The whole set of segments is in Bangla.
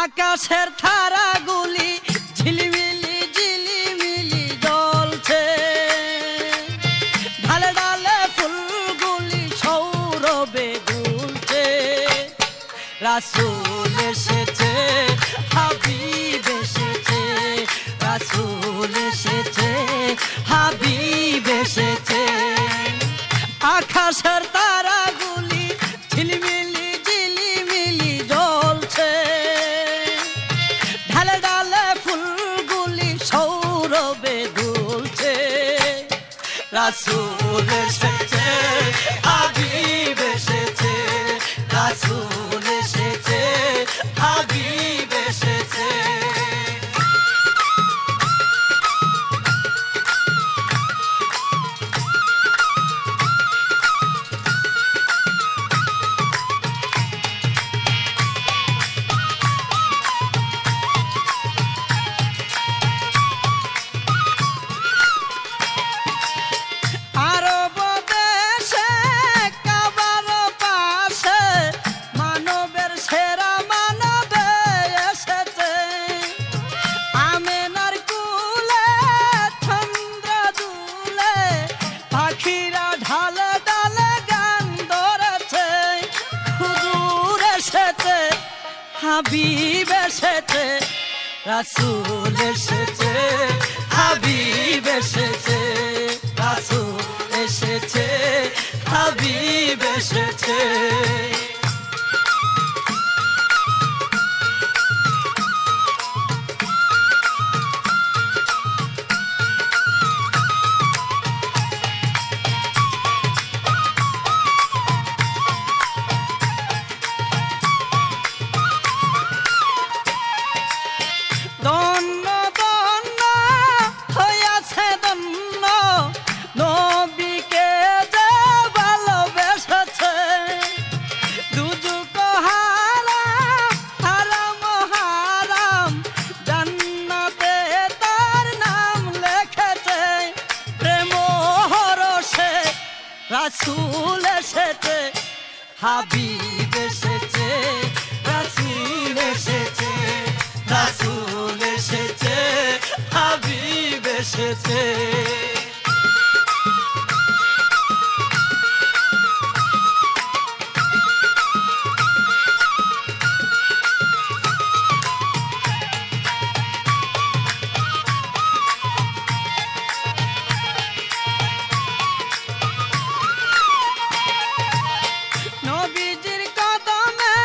আকাশের তারাগুলি ঝিলিমিলি ঝিলিমিলি জ্বলছে, ঢালে ঢালে ফুলগুলি সৌরভে দুলছে। রাসূল এসেছে, হাবিব এসেছে, রাসূল এসেছে, হাবিব এসেছে। আকাশের তারাগুলি ঝিলিমিলি ঝিলিমিলি জ্বলছে, ঢালে ঢালে ফুলগুলি সৌরভে দুলছে। রাসূল এসেছে, হাবিব এসেছে, রাসূল এসেছে, হাবিব এসেছে। হাবিব এসেছে, রাসূল এসেছে, হাবিব এসেছে, রাসূল এসেছে, হাবিব এসেছে। ধন্য ধন্য হইয়াছে ধন্য, নবীকে যে ভালোবেসেছে। দুযুগ হারাম হারাম হারাম, জান্নাতে তার নাম লেখেছে। প্রেম হরষে রাসূল এসেছে, হাবিব এসেছে, রাসূল এসেছে, রাসূল এসেছে, হাবিব এসেছে। নবীজির কদমে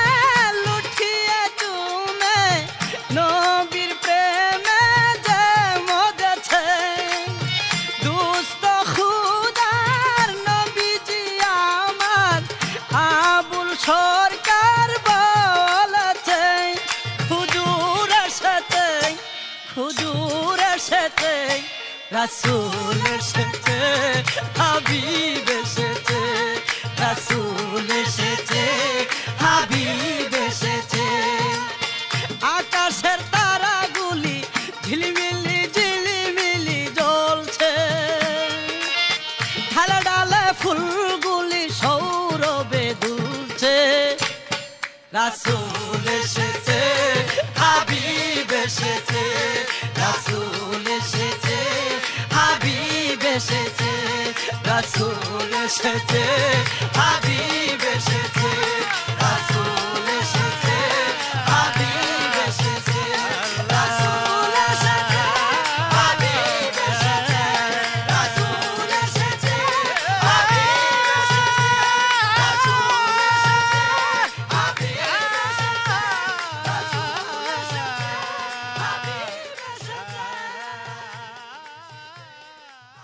লুঠিয়ে চুমে, নবীর প্রেমে যে মজেছে। দুষ্ট খুদার নবীজি আমার, আবুল সরকার বলেছে। হুজুর এসেছে, হুজুর এসেছে, রাসূল এসেছে, হাবিব এসেছে, রাসূল এসেছে, হাবিব এসেছে। আকাশের তারাগুলি ঝিলিমিলি ঝিলিমিলি জ্বলছে, ঢালে ঢালে ফুলগুলি সৌরভে দুলছে। রাসূল এসেছে, হাবিব এসেছে, রাসূল এসেছে, হাবিব এসেছে, রাসূল এসেছে, হাবিব এসেছে।